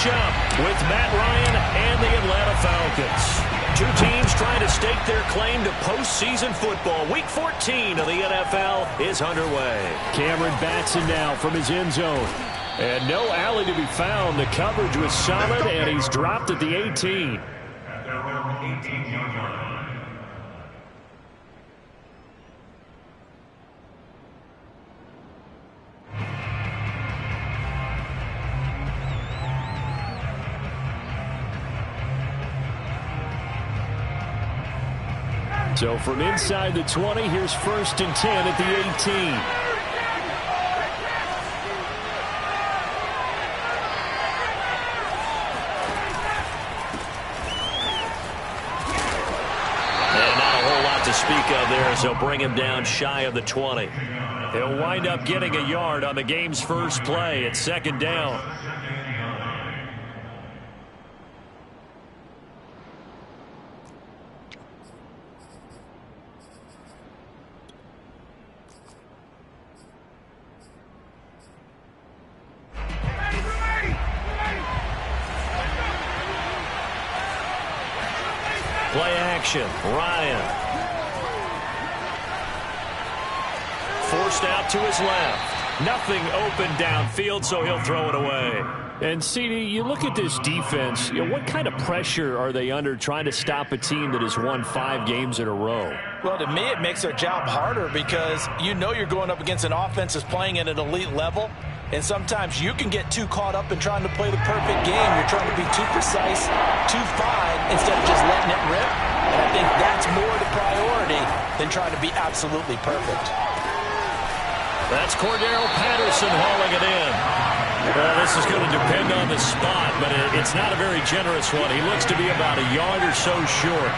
matchup with Matt Ryan and the Atlanta Falcons. Two teams trying to stake their claim to postseason football. Week 14 of the NFL is underway. Cameron Batson now from his end zone. And no alley to be found. The coverage was solid, and he's dropped at the 18. So from inside the 20, here's 1st and 10 at the 18. And not a whole lot to speak of there, so bring him down shy of the 20. He'll wind up getting a yard on the game's first play at 2nd down. Play action. Ryan. Forced out to his left. Nothing open downfield, so he'll throw it away. And, CD, you look at this defense, what kind of pressure are they under trying to stop a team that has won 5 games in a row? Well, to me, it makes their job harder because you know you're going up against an offense that's playing at an elite level. And sometimes you can get too caught up in trying to play the perfect game. You're trying to be too precise, too fine, instead of just letting it rip. And I think that's more the priority than trying to be absolutely perfect. That's Cordero Patterson hauling it in. Well, this is going to depend on the spot, but it's not a very generous one. He looks to be about a yard or so short.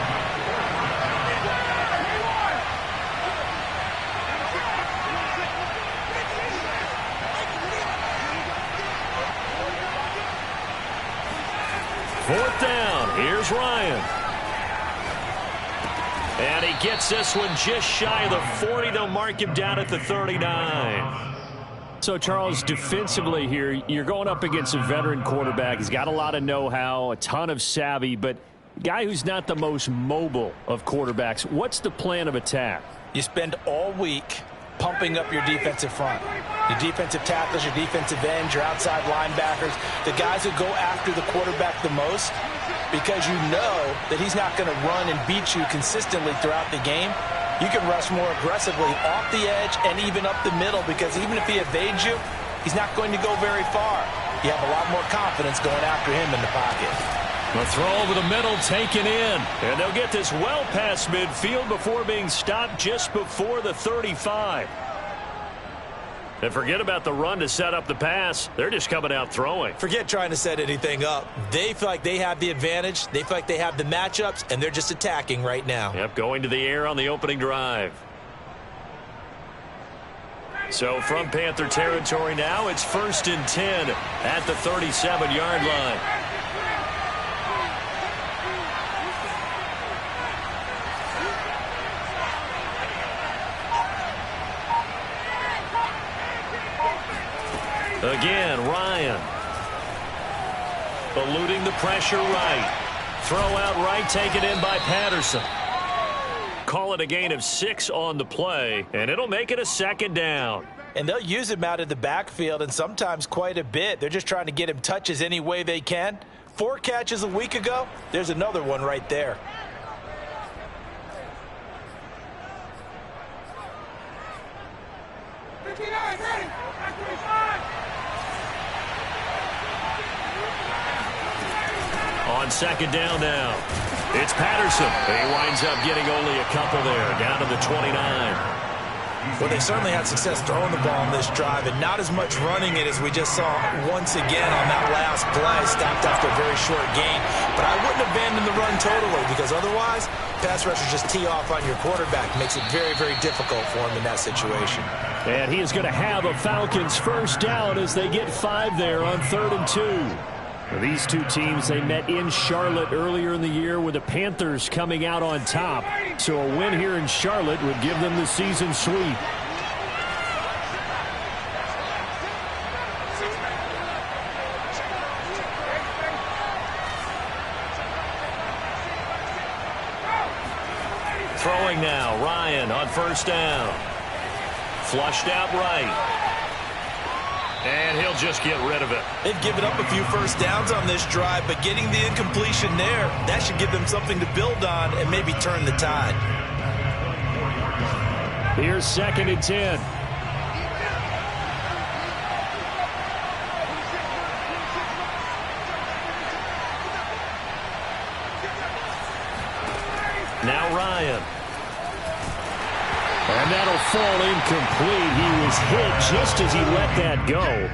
Fourth down. Here's Ryan. And he gets this one just shy of the 40. They'll mark him down at the 39. So, Charles, defensively here, you're going up against a veteran quarterback. He's got a lot of know-how, a ton of savvy, but a guy who's not the most mobile of quarterbacks. What's the plan of attack? You spend all week pumping up your defensive front. Your defensive tackles, your defensive ends, your outside linebackers, the guys who go after the quarterback the most, because you know that he's not going to run and beat you consistently throughout the game. You can rush more aggressively off the edge and even up the middle, because even if he evades you, he's not going to go very far. You have a lot more confidence going after him in the pocket. The throw over the middle taken in. And they'll get this well past midfield before being stopped just before the 35. And forget about the run to set up the pass. They're just coming out throwing. Forget trying to set anything up. They feel like they have the advantage. They feel like they have the matchups, and they're just attacking right now. Yep, going to the air on the opening drive. So from Panther territory now, it's 1st and 10 at the 37-yard line. Again, Ryan. Eluding the pressure right. Throw out right, taken in by Patterson. Call it a gain of 6 on the play, and it'll make it a 2nd down. And they'll use him out of the backfield, and sometimes quite a bit. They're just trying to get him touches any way they can. 4 catches a week ago. There's another one right there. On 2nd down now, it's Patterson. He winds up getting only a couple there, down to the 29. Well, they certainly had success throwing the ball on this drive, and not as much running it as we just saw once again on that last play, stopped after a very short gain. But I wouldn't abandon the run totally, because otherwise, pass rushers just tee off on your quarterback. Makes it very, very difficult for him in that situation. And he is going to have a Falcons 1st down as they get 5 there on 3rd and 2. These two teams, they met in Charlotte earlier in the year with the Panthers coming out on top. So a win here in Charlotte would give them the season sweep. Throwing now, Ryan on first down. Flushed out right. And he'll just get rid of it. They've given up a few first downs on this drive, but getting the incompletion there, that should give them something to build on and maybe turn the tide. Here's 2nd and 10. Now Ryan. And that'll fall incomplete. He was hit just as he let that go.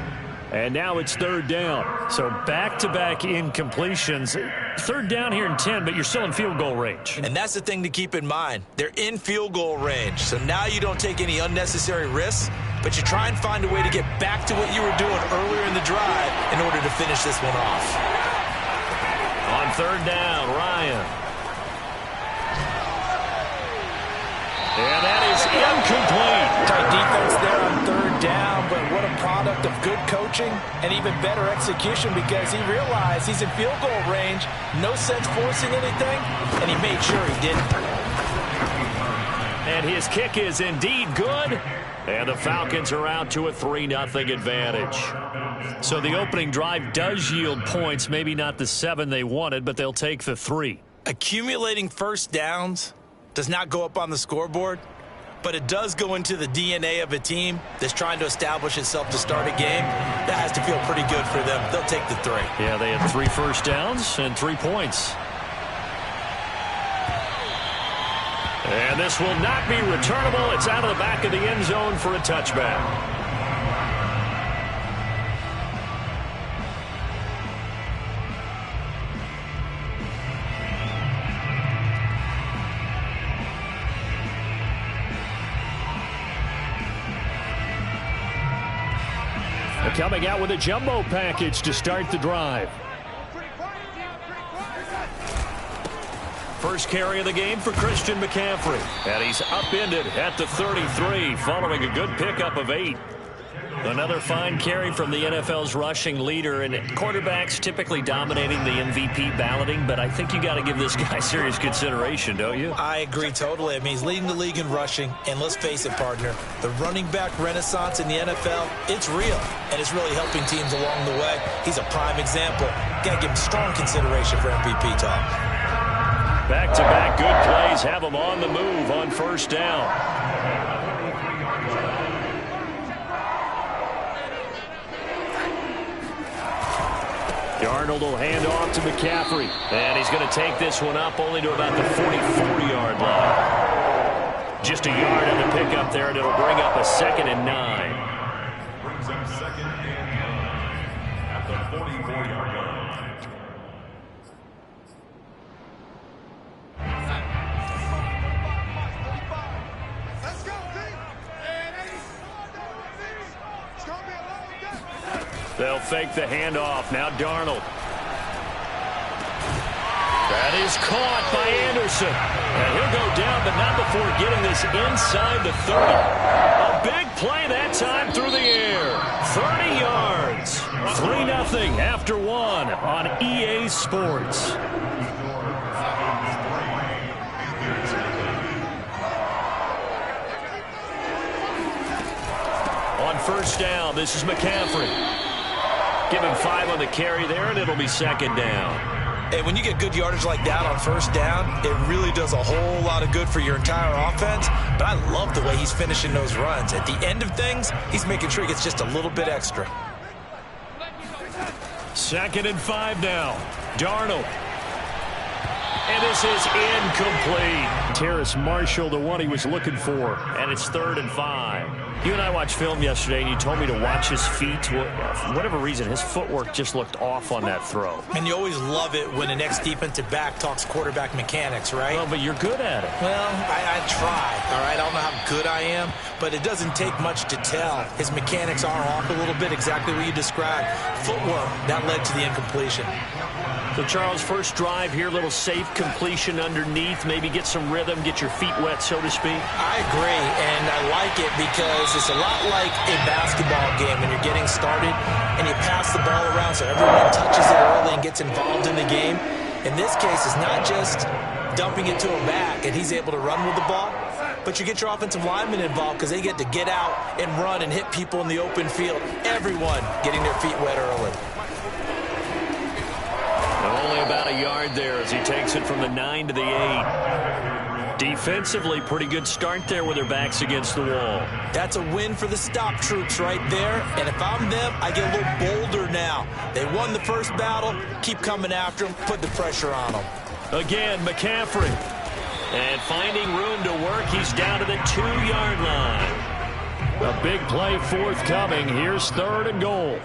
And now it's 3rd down. So back-to-back incompletions. 3rd down here in 10, but you're still in field goal range. And that's the thing to keep in mind. They're in field goal range. So now you don't take any unnecessary risks, but you try and find a way to get back to what you were doing earlier in the drive in order to finish this one off. On 3rd down, Ryan. And that is incomplete. Tight defense there on 3rd down, but what a product of good coaching and even better execution, because he realized he's in field goal range, no sense forcing anything, and he made sure he didn't. And his kick is indeed good. And the Falcons are out to a 3-0 advantage. So the opening drive does yield points, maybe not the 7 they wanted, but they'll take the 3. Accumulating first downs does not go up on the scoreboard, but it does go into the DNA of a team that's trying to establish itself to start a game. That has to feel pretty good for them. They'll take the 3. Yeah, they had 3 first downs and 3 points. And this will not be returnable. It's out of the back of the end zone for a touchback. Coming out with a jumbo package to start the drive. First carry of the game for Christian McCaffrey. And he's upended at the 33 following a good pickup of 8. Another fine carry from the NFL's rushing leader, and quarterbacks typically dominating the MVP balloting, but I think you got to give this guy serious consideration, don't you? I agree totally. I mean, he's leading the league in rushing, and let's face it, partner, the running back renaissance in the NFL, it's real, and it's really helping teams along the way. He's a prime example. Got to give him strong consideration for MVP talk. Back-to-back good plays have him on the move on first down. Darnold will hand off to McCaffrey. And he's going to take this one up only to about the 44-yard line. Just a yard on the pickup there, and it'll bring up a 2nd and 9. Brings up 2nd and 9 at the 44-yard line. Let's go, team. It's going to be a long day. They'll fake the handoff. Now Darnold. That is caught by Anderson. And he'll go down, but not before getting this inside the 30. A big play that time through the air. 30 yards. 3-0 after 1 on EA Sports. On first down, this is McCaffrey. Give him 5 on the carry there, and it'll be 2nd down. And when you get good yardage like that on first down, it really does a whole lot of good for your entire offense. But I love the way he's finishing those runs. At the end of things, he's making sure he gets just a little bit extra. 2nd and 5 now. Darnold. And this is incomplete. Terrace Marshall, the one he was looking for. And it's 3rd and 5. You and I watched film yesterday, and you told me to watch his feet. For whatever reason, his footwork just looked off on that throw. And you always love it when an ex-defensive back talks quarterback mechanics, right? Well, but you're good at it. Well, I try, all right? I don't know how good I am, but it doesn't take much to tell. His mechanics are off a little bit, exactly what you described. Footwork, that led to the incompletion. So, Charles, first drive here, little safe completion underneath, maybe get some rhythm, get your feet wet, so to speak. I agree, and I like it because it's a lot like a basketball game when you're getting started and you pass the ball around so everyone touches it early and gets involved in the game. In this case, it's not just dumping it to him back and he's able to run with the ball, but you get your offensive linemen involved because they get to get out and run and hit people in the open field. Everyone getting their feet wet early. Only about a yard there as he takes it from the 9 to the 8. Defensively, pretty good start there with their backs against the wall. That's a win for the stop troops right there. And if I'm them, I get a little bolder now. They won the first battle. Keep coming after them. Put the pressure on them. Again, McCaffrey. And finding room to work, he's down to the 2-yard line. A big play forthcoming. Here's 3rd and goal.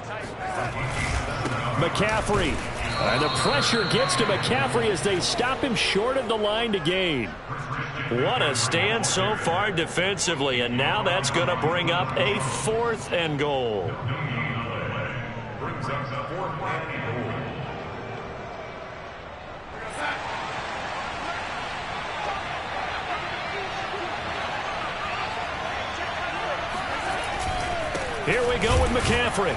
McCaffrey. And the pressure gets to McCaffrey as they stop him short of the line to gain. What a stand so far defensively, and now that's going to bring up a 4th and goal. Brings up the 4th and goal. Here we go with McCaffrey.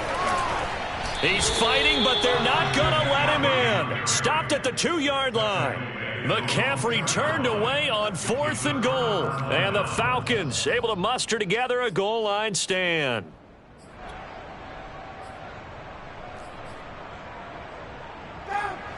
He's fighting, but they're not going to let him in. Stopped at the 2-yard line. McCaffrey turned away on 4th and goal. And the Falcons able to muster together a goal line stand.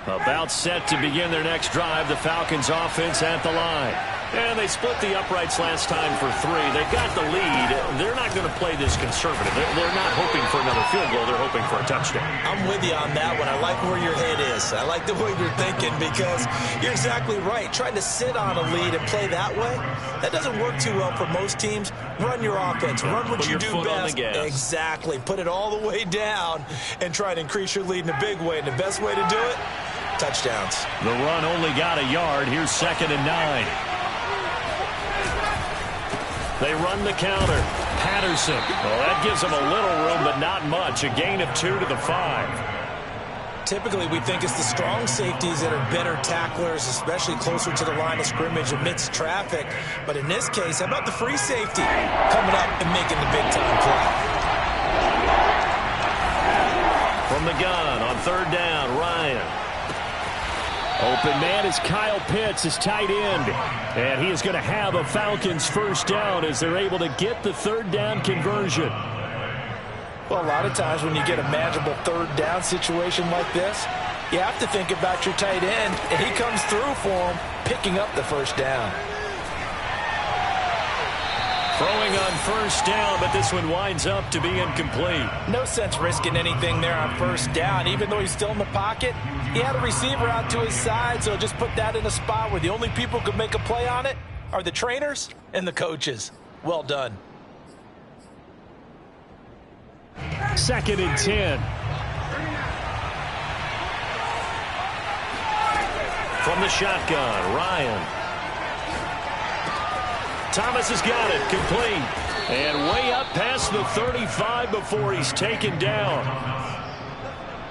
About set to begin their next drive, the Falcons offense at the line. And they split the uprights last time for 3. They've got the lead. They're not going to play this conservative. They're not hoping for another field goal. They're hoping for a touchdown. I'm with you on that one. I like where your head is. I like the way you're thinking because you're exactly right. Trying to sit on a lead and play that way, that doesn't work too well for most teams. Run your offense. Run what you do best. Exactly. Put it all the way down and try to increase your lead in a big way. And the best way to do it, touchdowns. The run only got a yard. Here's 2nd and 9. They run the counter. Patterson. Well, that gives them a little room, but not much. A gain of 2 to the 5. Typically, we think it's the strong safeties that are better tacklers, especially closer to the line of scrimmage amidst traffic. But in this case, how about the free safety coming up and making the big-time play? From the gun on 3rd down, Ryan. Open man is Kyle Pitts, his tight end. And he is going to have a Falcons 1st down as they're able to get the 3rd down conversion. Well, a lot of times when you get a manageable 3rd down situation like this, you have to think about your tight end, and he comes through for him, picking up the 1st down. Throwing on 1st down, but this one winds up to be incomplete. No sense risking anything there on 1st down. Even though he's still in the pocket, he had a receiver out to his side, so just put that in a spot where the only people who can make a play on it are the trainers and the coaches. Well done. 2nd and 10. From the shotgun, Ryan. Thomas has got it, complete. And way up past the 35 before he's taken down.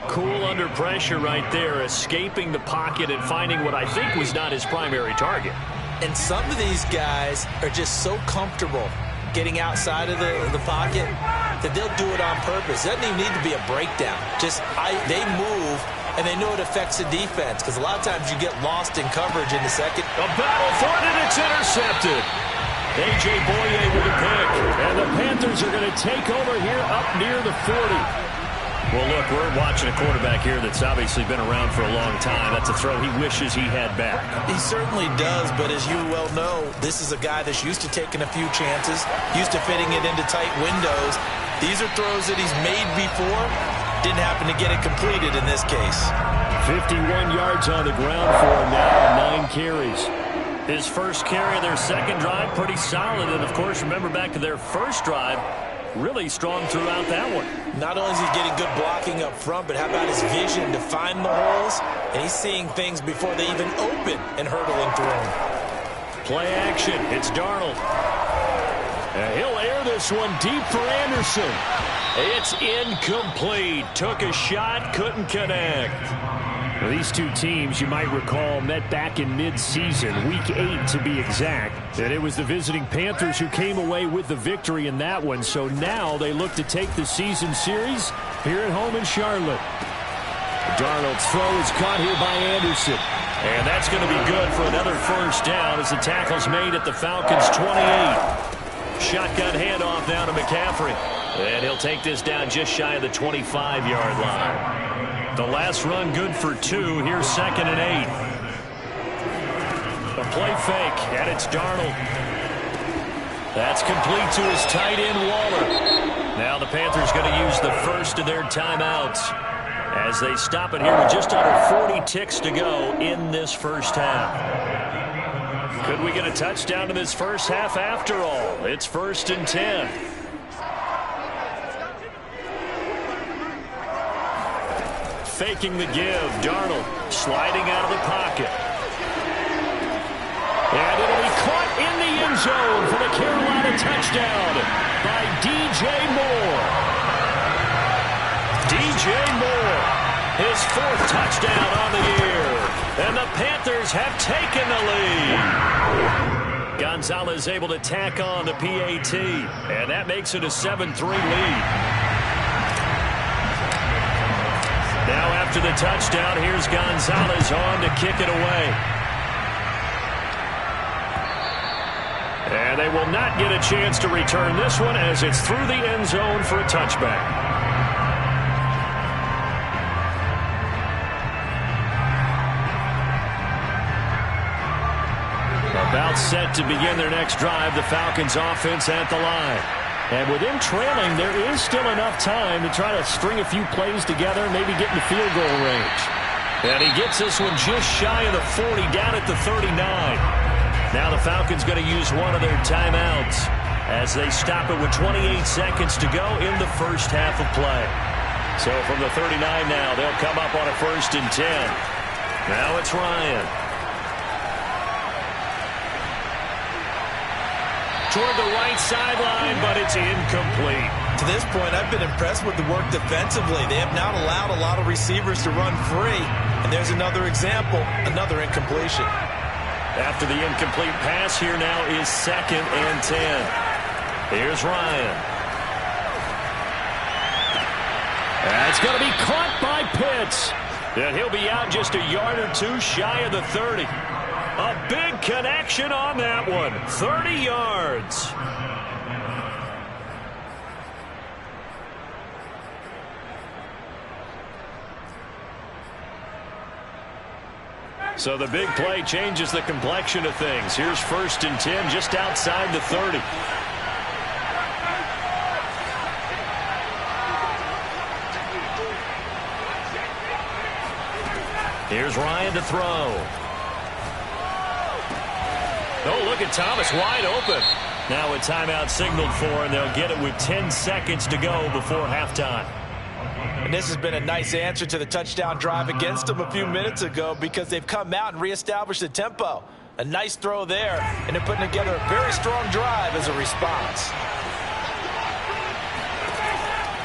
Cool under pressure right there, escaping the pocket and finding what I think was not his primary target. And some of these guys are just so comfortable getting outside of the pocket that they'll do it on purpose. It doesn't even need to be a breakdown. They move, and they know it affects the defense because a lot of times you get lost in coverage in the second. A battle for it, and it's intercepted. A.J. Boye with a pick. And the Panthers are going to take over here up near the 40. Well, look, we're watching a quarterback here that's obviously been around for a long time. That's a throw he wishes he had back. He certainly does, but as you well know, this is a guy that's used to taking a few chances, used to fitting it into tight windows. These are throws that he's made before. Didn't happen to get it completed in this case. 51 yards on the ground for him now, 9 carries. His first carry of their second drive, pretty solid. And, of course, remember back to their first drive, really strong throughout that one. Not only is he getting good blocking up front, but how about his vision to find the holes? And he's seeing things before they even open and hurdling through them. Play action. It's Darnold. And he'll air this one deep for Anderson. It's incomplete. Took a shot, couldn't connect. Well, these two teams, you might recall, met back in mid-season, Week 8 to be exact. And it was the visiting Panthers who came away with the victory in that one. So now they look to take the season series here at home in Charlotte. Darnold's throw is caught here by Anderson. And that's going to be good for another first down as the tackle's made at the Falcons' 28. Shotgun handoff now to McCaffrey. And he'll take this down just shy of the 25-yard line. The last run good for 2. Here's 2nd and 8. A play fake, and it's Darnold. That's complete to his tight end, Waller. Now the Panthers going to use the first of their timeouts as they stop it here with just under 40 ticks to go in this first half. Could we get a touchdown in this first half after all? It's 1st and 10. Faking the give. Darnold sliding out of the pocket. And it'll be caught in the end zone for the Carolina touchdown by D.J. Moore. D.J. Moore, his 4th touchdown on the year. And the Panthers have taken the lead. Gonzalez able to tack on the PAT. And that makes it a 7-3 lead. Now after the touchdown, here's Gonzalez on to kick it away. And they will not get a chance to return this one as it's through the end zone for a touchback. About set to begin their next drive, the Falcons offense at the line. And with him trailing, there is still enough time to try to string a few plays together and maybe get in the field goal range. And he gets this one just shy of the 40, down at the 39. Now the Falcons going to use one of their timeouts as they stop it with 28 seconds to go in the first half of play. So from the 39 now, they'll come up on a 1st and 10. Now it's Ryan. Toward the right sideline, but it's incomplete. To this point, I've been impressed with the work defensively. They have not allowed a lot of receivers to run free. And there's another example, another incompletion. After the incomplete pass, here now is 2nd and 10. Here's Ryan. That's going to be caught by Pitts. And he'll be out just a yard or 2 shy of the 30. A big connection on that one. 30 yards. So the big play changes the complexion of things. Here's 1st and 10 just outside the 30. Here's Ryan to throw. Oh, look at Thomas wide open. Now a timeout signaled for, and they'll get it with 10 seconds to go before halftime. And this has been a nice answer to the touchdown drive against them a few minutes ago because they've come out and reestablished the tempo. A nice throw there, and they're putting together a very strong drive as a response.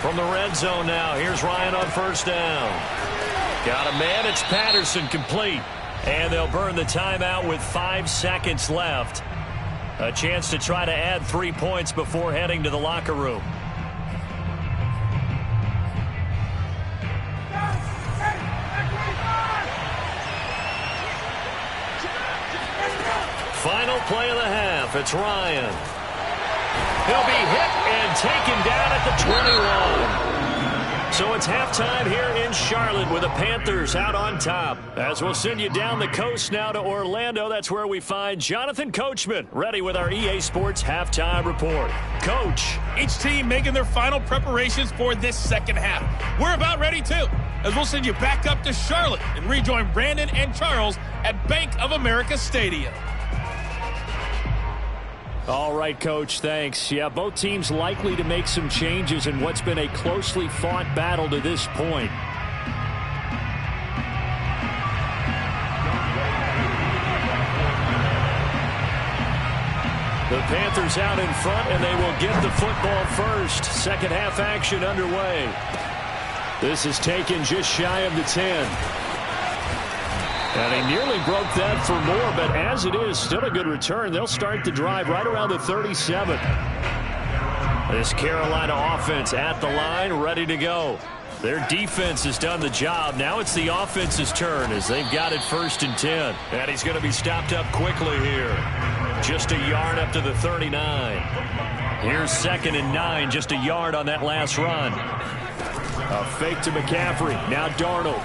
From the red zone now, here's Ryan on 1st down. Got a man, it's Patterson, complete. And they'll burn the timeout with 5 seconds left. A chance to try to add 3 points before heading to the locker room. Final play of the half. It's Ryan. He'll be hit and taken down at the 21. So it's halftime here in Charlotte with the Panthers out on top. As we'll send you down the coast now to Orlando, that's where we find Jonathan Coachman, ready with our EA Sports Halftime Report. Coach. Each team making their final preparations for this second half. We're about ready too, as we'll send you back up to Charlotte and rejoin Brandon and Charles at Bank of America Stadium. All right, Coach, thanks. Yeah, both teams likely to make some changes in what's been a closely fought battle to this point. The Panthers out in front, and they will get the football first. Second half action underway. This is taken just shy of the 10. And he nearly broke that for more, but as it is, still a good return. They'll start the drive right around the 37. This Carolina offense at the line, ready to go. Their defense has done the job. Now it's the offense's turn as they've got it 1st and 10. And he's going to be stopped up quickly here. Just a yard up to the 39. Here's 2nd and 9, just a yard on that last run. A fake to McCaffrey. Now Darnold.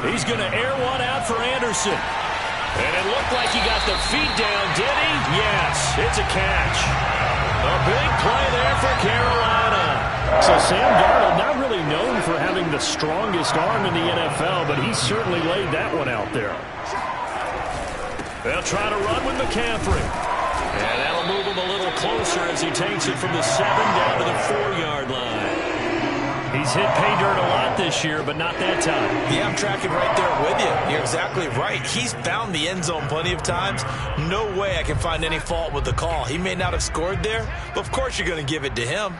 He's going to air one out for Anderson. And it looked like he got the feet down, did he? Yes, it's a catch. A big play there for Carolina. So Sam Darnold, not really known for having the strongest arm in the NFL, but he certainly laid that one out there. They'll try to run with McCaffrey. And that'll move him a little closer as he takes it from the 7 down to the 4-yard line. He's hit pay dirt a lot this year, but not that time. Yeah, I'm tracking right there with you. You're exactly right. He's found the end zone plenty of times. No way I can find any fault with the call. He may not have scored there, but of course you're going to give it to him.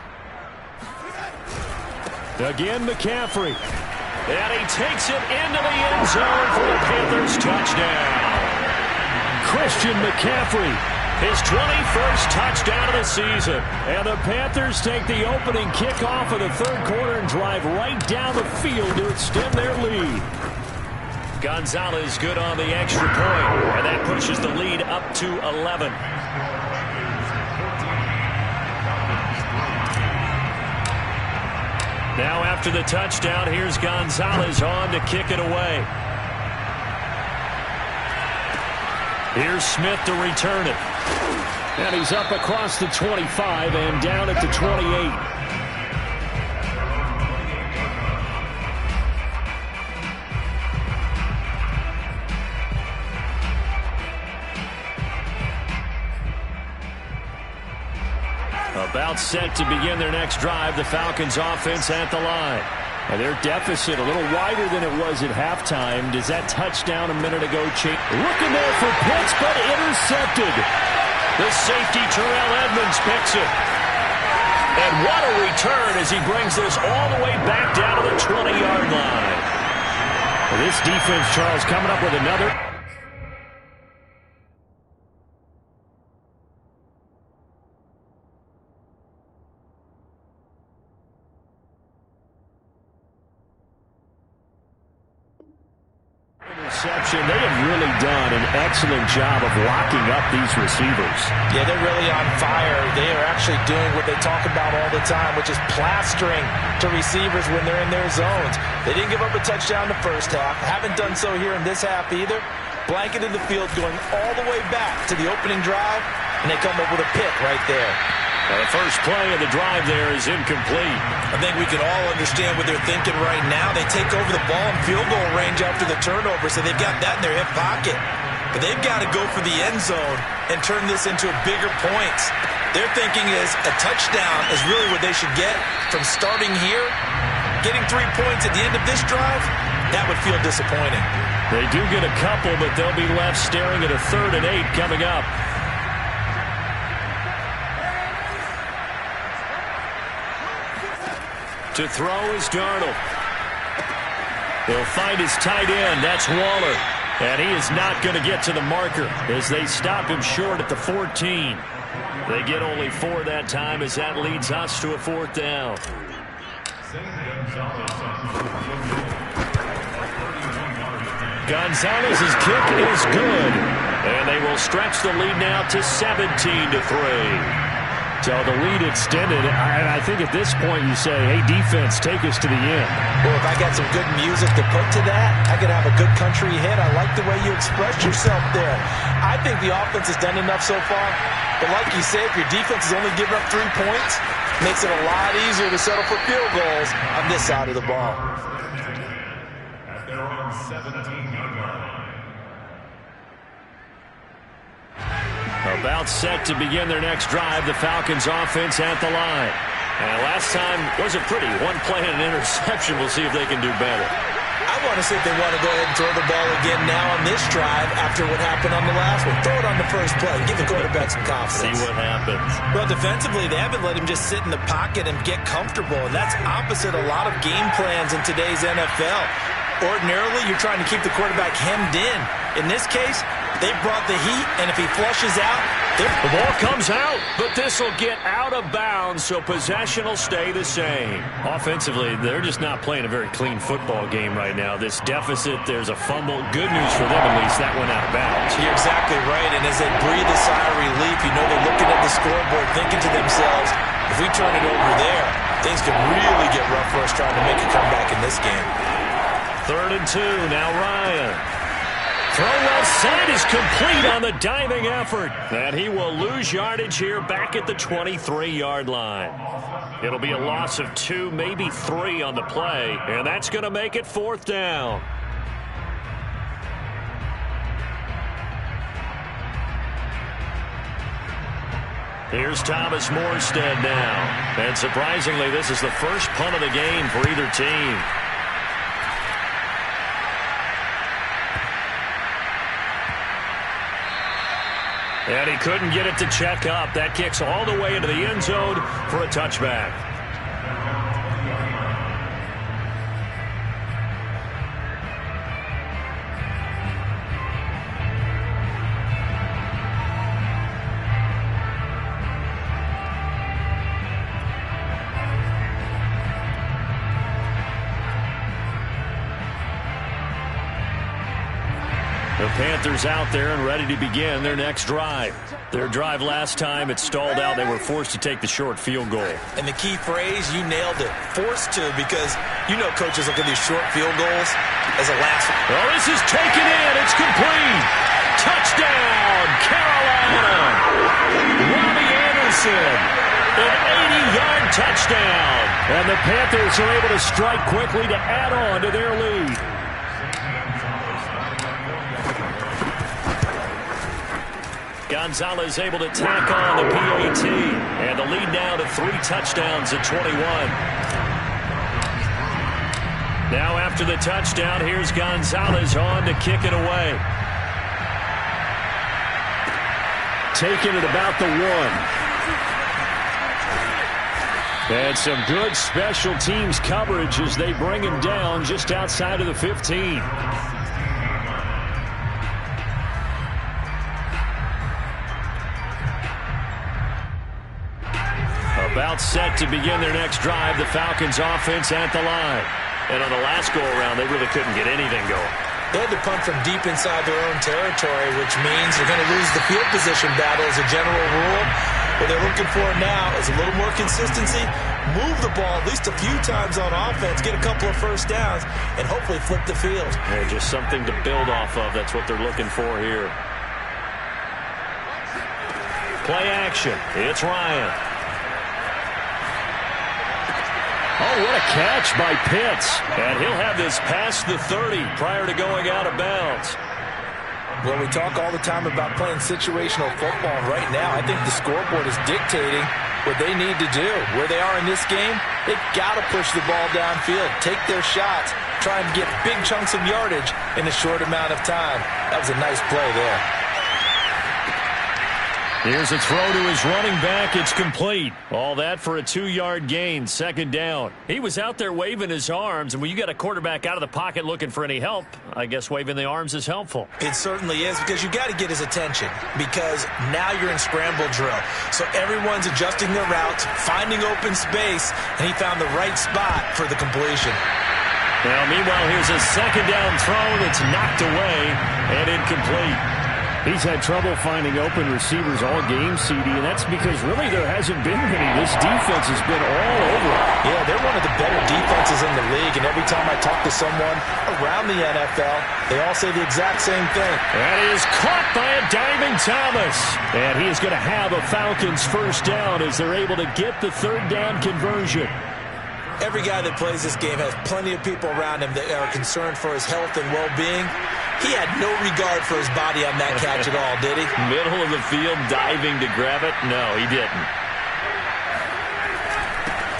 Again, McCaffrey. And he takes it into the end zone for the Panthers touchdown. Christian McCaffrey. His 21st touchdown of the season. And the Panthers take the opening kickoff of the 3rd quarter and drive right down the field to extend their lead. Gonzalez good on the extra point, and that pushes the lead up to 11. Now after the touchdown, here's Gonzalez on to kick it away. Here's Smith to return it. And he's up across the 25 and down at the 28. About set to begin their next drive, the Falcons offense at the line. And their deficit a little wider than it was at halftime. Does that touchdown a minute ago change? Looking there for Pitts, but intercepted. The safety, Terrell Edmonds, picks it. And what a return as he brings this all the way back down to the 20-yard line. Well, this defense, Charles, coming up with another. They have really done an excellent job of locking up these receivers. Yeah, they're really on fire. They are actually doing what they talk about all the time, which is plastering to receivers when they're in their zones. They didn't give up a touchdown the first half. Haven't done so here in this half either. Blanketed the field going all the way back to the opening drive, and they come up with a pick right there. The first play of the drive there is incomplete. I think we can all understand what they're thinking right now. They take over the ball in field goal range after the turnover, so they've got that in their hip pocket. But they've got to go for the end zone and turn this into bigger points. Their thinking is a touchdown is really what they should get from starting here. Getting 3 points at the end of this drive, that would feel disappointing. They do get a couple, but they'll be left staring at a 3rd and 8 coming up. To throw is Darnold. He'll find his tight end. That's Waller. And he is not going to get to the marker as they stop him short at the 14. They get only 4 that time as that leads us to a 4th down. Gonzalez's kick is good. And they will stretch the lead now to 17-3. So the lead extended, and I think at this point you say, hey, defense, take us to the end. Well, if I got some good music to put to that, I could have a good country hit. I like the way you expressed yourself there. I think the offense has done enough so far, but like you said, if your defense is only giving up 3 points, it makes it a lot easier to settle for field goals on this side of the ball. At their own 17-yard line. About set to begin their next drive, the Falcons offense at the line. And last time wasn't pretty. 1 play and an interception. We'll see if they can do better. I want to see if they want to go ahead and throw the ball again now on this drive after what happened on the last one. Throw it on the first play. Give the quarterback some confidence. See what happens. Well, defensively, they haven't let him just sit in the pocket and get comfortable, and that's opposite a lot of game plans in today's NFL. Ordinarily, you're trying to keep the quarterback hemmed in. In this case, they brought the heat, and if he flushes out, The ball comes out, but this will get out of bounds, so possession will stay the same. Offensively, they're just not playing a very clean football game right now. This deficit, there's a fumble. Good news for them, at least. That went out of bounds. You're exactly right, and as they breathe a sigh of relief, you know they're looking at the scoreboard, thinking to themselves, if we turn it over there, things could really get rough for us trying to make a comeback in this game. 3rd and 2, now Ryan. Throw left side is complete on the diving effort. And he will lose yardage here back at the 23-yard line. It'll be a loss of 2, maybe 3 on the play. And that's going to make it 4th down. Here's Thomas Morstead now. And surprisingly, this is the first punt of the game for either team. And he couldn't get it to check up. That kicks all the way into the end zone for a touchback. The Panthers out there and ready to begin their next drive. Their drive last time, it stalled out. They were forced to take the short field goal. And the key phrase, you nailed it. Forced to, because you know coaches look at these short field goals as a last one. Oh, this is taken in. It's complete. Touchdown, Carolina. Robbie Anderson. An 80-yard touchdown. And the Panthers are able to strike quickly to add on to their lead. Gonzalez able to tack on the PAT. And the lead now to 3 touchdowns at 21. Now after the touchdown, here's Gonzalez on to kick it away. Taking it about the 1. And some good special teams coverage as they bring him down just outside of the 15. About set to begin their next drive, the Falcons offense at the line. And on the last go-around, they really couldn't get anything going. They had to punt from deep inside their own territory, which means they're going to lose the field position battle as a general rule. What they're looking for now is a little more consistency, move the ball at least a few times on offense, get a couple of first downs, and hopefully flip the field. Yeah, just something to build off of. That's what they're looking for here. Play action. It's Ryan. Oh, what a catch by Pitts. And he'll have this past the 30 prior to going out of bounds. Well, we talk all the time about playing situational football. Right now, I think the scoreboard is dictating what they need to do. Where they are in this game, they've got to push the ball downfield, take their shots, try and get big chunks of yardage in a short amount of time. That was a nice play there. Here's a throw to his running back. It's complete. All that for a 2-yard gain, 2nd down. He was out there waving his arms, and when you got a quarterback out of the pocket looking for any help, I guess waving the arms is helpful. It certainly is, because you got to get his attention, because now you're in scramble drill. So everyone's adjusting their routes, finding open space, and he found the right spot for the completion. Now, meanwhile, here's a 2nd down throw that's knocked away and incomplete. He's had trouble finding open receivers all game, CD, and that's because really there hasn't been many. This defense has been all over it. Yeah, they're one of the better defenses in the league, and every time I talk to someone around the NFL, they all say the exact same thing. And he is caught by a diving Thomas. And he is going to have a Falcons first down as they're able to get the 3rd down conversion. Every guy that plays this game has plenty of people around him that are concerned for his health and well-being. He had no regard for his body on that catch at all, did he? Middle of the field, diving to grab it? No, he didn't.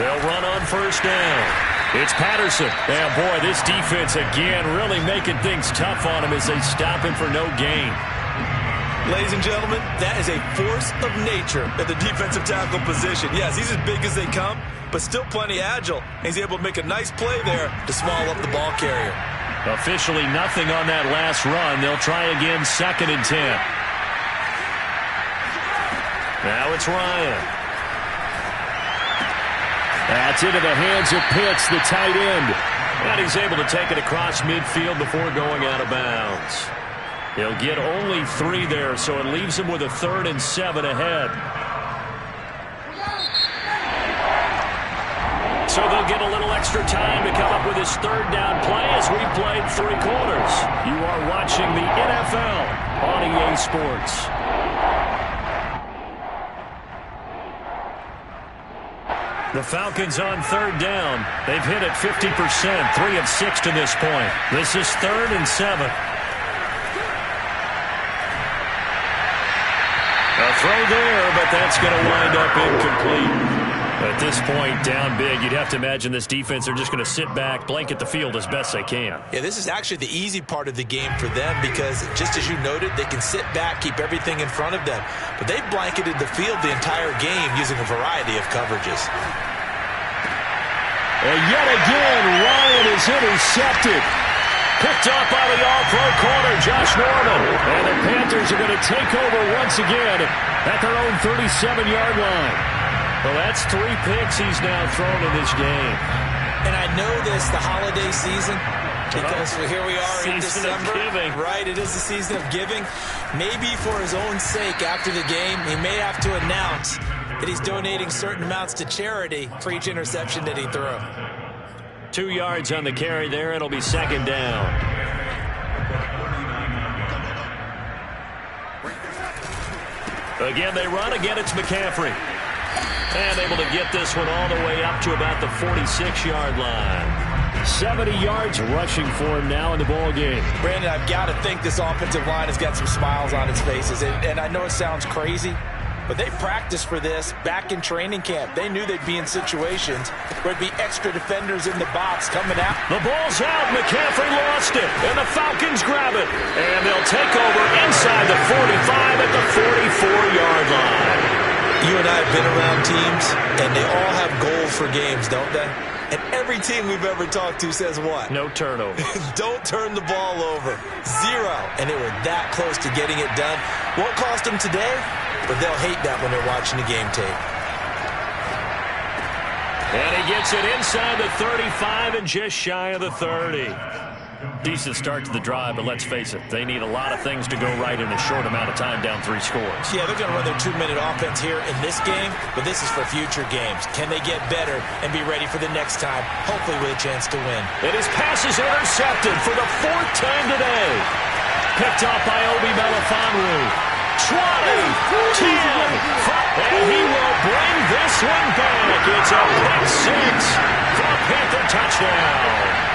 They'll run on first down. It's Patterson. And boy, this defense again really making things tough on him as they stop him for no gain. Ladies and gentlemen, that is a force of nature at the defensive tackle position. Yes, he's as big as they come, but still plenty agile. He's able to make a nice play there to small up the ball carrier. Officially nothing on that last run. They'll try again, 2nd and 10. Now it's Ryan. That's into the hands of Pitts, the tight end. And he's able to take it across midfield before going out of bounds. He'll get only 3 there, so it leaves him with a 3rd and 7 ahead. So they'll get a little extra time to come up with his 3rd down play as we've played 3 quarters. You are watching the NFL on EA Sports. The Falcons on 3rd down. They've hit it 50%, 3 of 6 to this point. This is 3rd and 7. A throw there, but that's going to wind up incomplete. At this point, down big, you'd have to imagine this defense are just going to sit back, blanket the field as best they can. Yeah, this is actually the easy part of the game for them because, just as you noted, they can sit back, keep everything in front of them. But they've blanketed the field the entire game using a variety of coverages. And yet again, Ryan is intercepted. Picked up by the all-pro corner, Josh Norman. And the Panthers are going to take over once again at their own 37-yard line. Well, that's 3 picks he's now thrown in this game. And I know this, the holiday season, because here we are in December. Right, it is the season of giving. Maybe for his own sake after the game, he may have to announce that he's donating certain amounts to charity for each interception that he threw. 2 yards on the carry there. It'll be 2nd down. Again, they run. Again, it's McCaffrey. And able to get this one all the way up to about the 46-yard line. 70 yards rushing for him now in the ball game. Brandon, I've got to think this offensive line has got some smiles on its faces. And I know it sounds crazy, but they practiced for this back in training camp. They knew they'd be in situations where it'd be extra defenders in the box coming out. The ball's out. McCaffrey lost it, and the Falcons grab it. And they'll take over inside the 45 at the 44-yard line. You and I have been around teams, and they all have goals for games, don't they? And every team we've ever talked to says what? No turnover. Don't turn the ball over. 0. And they were that close to getting it done. Won't cost them today, but they'll hate that when they're watching the game tape. And he gets it inside the 35 and just shy of the 30. Decent start to the drive, but let's face it, they need a lot of things to go right in a short amount of time down 3 scores. Yeah, they're going to run their 2-minute offense here in this game, but this is for future games. Can they get better and be ready for the next time, hopefully with a chance to win? And his pass is intercepted for the 4th time today. Picked off by Obi Melifonwu. 20, 10, and he will bring this one back. It's a pick 6 for a Panther touchdown.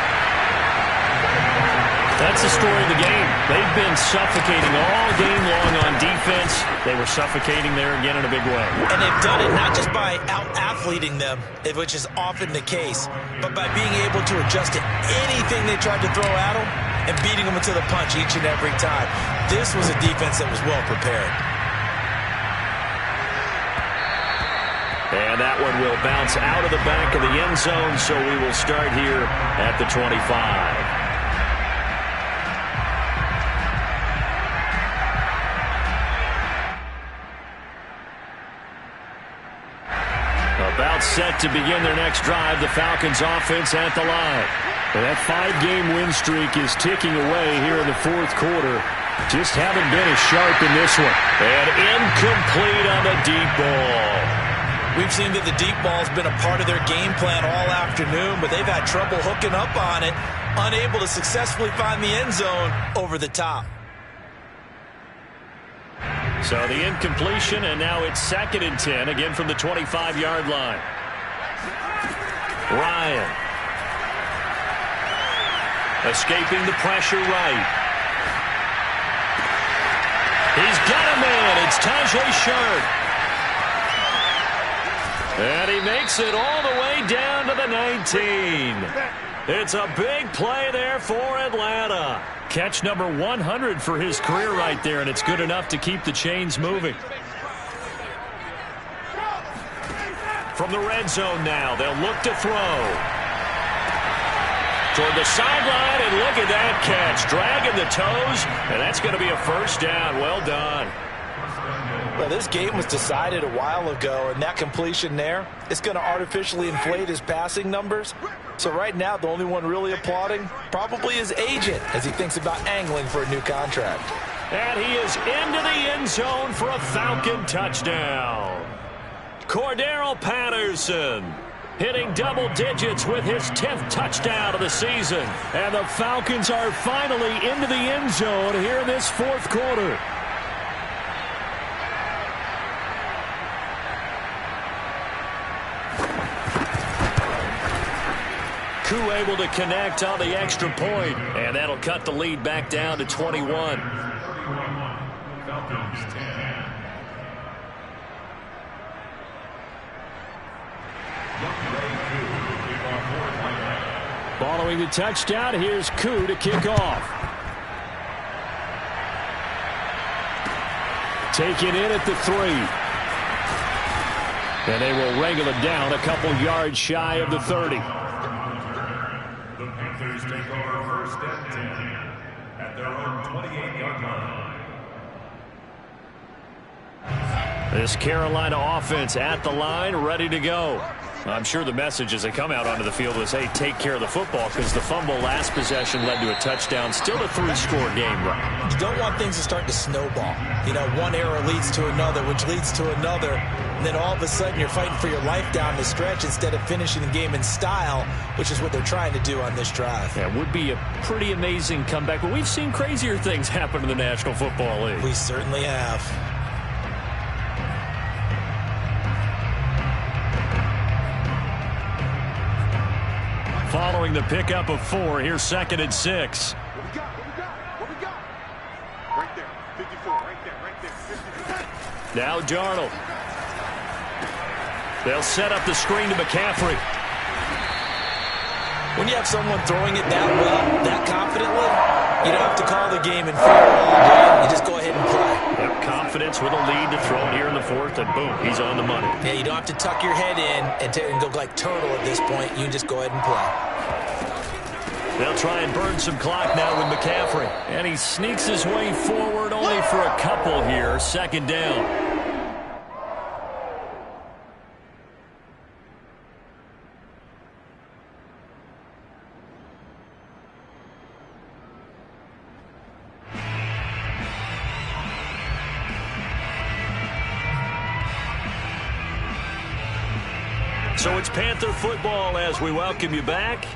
That's the story of the game. They've been suffocating all game long on defense. They were suffocating there again in a big way. And they've done it not just by out-athleting them, which is often the case, but by being able to adjust to anything they tried to throw at them and beating them into the punch each and every time. This was a defense that was well prepared. And that one will bounce out of the back of the end zone, so we will start here at the 25. About set to begin their next drive, the Falcons offense at the line. Well, that 5-game win streak is ticking away here in the 4th quarter. Just haven't been as sharp in this one. And incomplete on the deep ball. We've seen that the deep ball's been a part of their game plan all afternoon, but they've had trouble hooking up on it, unable to successfully find the end zone over the top. So the incompletion, and now it's 2nd and 10, again from the 25-yard line. Ryan. Escaping the pressure right. He's got a man. It's Tajae Sharpe. And he makes it all the way down to the 19. It's a big play there for Atlanta. Catch number 100 for his career right there, and it's good enough to keep the chains moving. From the red zone now, they'll look to throw. Toward the sideline, and look at that catch. Dragging the toes, and that's going to be a 1st down. Well done. Well, this game was decided a while ago, and that completion there, it's going to artificially inflate his passing numbers. So right now, the only one really applauding probably his agent as he thinks about angling for a new contract. And he is into the end zone for a Falcon touchdown. Cordero Patterson hitting double digits with his 10th touchdown of the season. And the Falcons are finally into the end zone here in this fourth quarter. Koo able to connect on the extra point, and that'll cut the lead back down to 21. Falcons 10. Following the touchdown, here's Koo to kick off. Taken in at the 3. And they will wrangle it down a couple yards shy of the 30. The Panthers take over first and 10 at their own 28-yard line. This Carolina offense at the line, ready to go. I'm sure the message as they come out onto the field was, hey, take care of the football, because the fumble last possession led to a touchdown. Still a 3-score game, right? You don't want things to start to snowball. You know, one error leads to another, which leads to another. And then all of a sudden you're fighting for your life down the stretch instead of finishing the game in style, which is what they're trying to do on this drive. That would be a pretty amazing comeback. But we've seen crazier things happen in the National Football League. We certainly have. Following the pickup of 4, here's 2nd and 6. What we got? What we got? Right there. 54. Right there. 54. Now Darnold. They'll set up the screen to McCaffrey. When you have someone throwing it that well, that confidently, you don't have to call the game in fear all day. You just go ahead and play. Yep, confidence with a lead to throw it here in the 4th, and boom, he's on the money. Yeah, you don't have to tuck your head in and go like turtle at this point. You just go ahead and play. They'll try and burn some clock now with McCaffrey. And he sneaks his way forward only for a couple here. 2nd down. So it's Panther football as we welcome you back.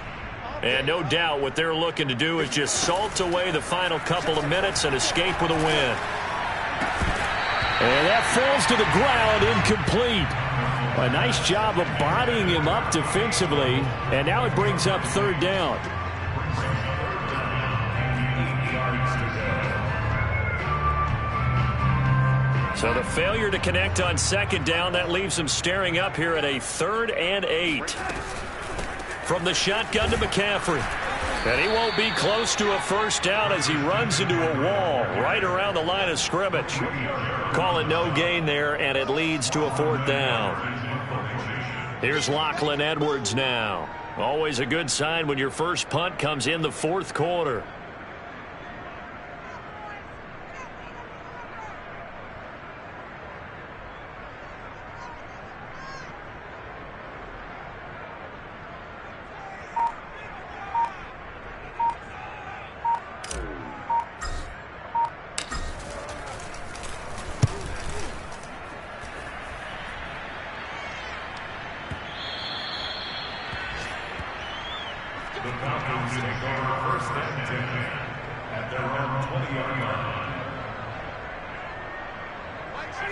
And no doubt what they're looking to do is just salt away the final couple of minutes and escape with a win. And that falls to the ground, incomplete. A nice job of bodying him up defensively. And now it brings up 3rd down. So the failure to connect on 2nd down, that leaves them staring up here at a 3rd and 8. From the shotgun to McCaffrey. And he won't be close to a 1st down as he runs into a wall right around the line of scrimmage. Call it no gain there, and it leads to a 4th down. Here's Lachlan Edwards now. Always a good sign when your first punt comes in the 4th quarter. The Falcons take over first and 10 at their own 20-yard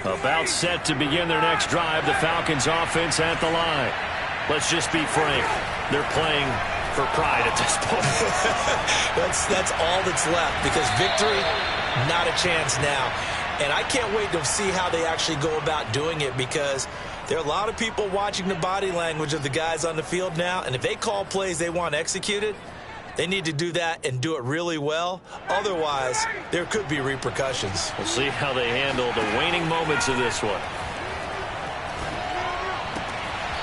line. About set to begin their next drive, the Falcons offense at the line. Let's just be frank. They're playing for pride at this point. That's all that's left, because victory, not a chance now. And I can't wait to see how they actually go about doing it, because there are a lot of people watching the body language of the guys on the field now, and if they call plays they want executed, they need to do that and do it really well. Otherwise, there could be repercussions. We'll see how they handle the waning moments of this one.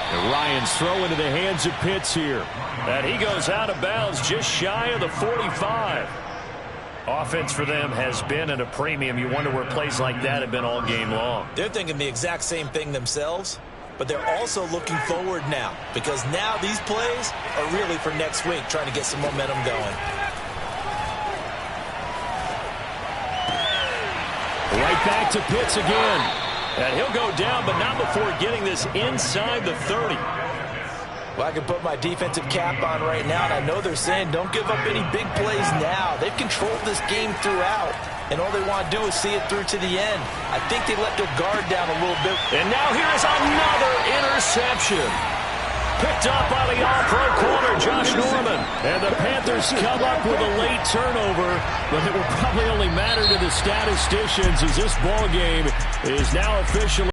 And Ryan's throw into the hands of Pitts here. And he goes out of bounds just shy of the 45. Offense for them has been at a premium. You wonder where plays like that have been all game long. They're thinking the exact same thing themselves, but they're also looking forward now because now these plays are really for next week, trying to get some momentum going. Right back to Pitts again. And he'll go down, but not before getting this inside the 30. Well, I can put my defensive cap on right now, and I know they're saying don't give up any big plays now. They've controlled this game throughout, and all they want to do is see it through to the end. I think they let their guard down a little bit. And now here's another interception. Picked up by the all-pro corner, Josh Norman. And the Panthers come up with a late turnover, but it will probably only matter to the statisticians as this ball game is now officially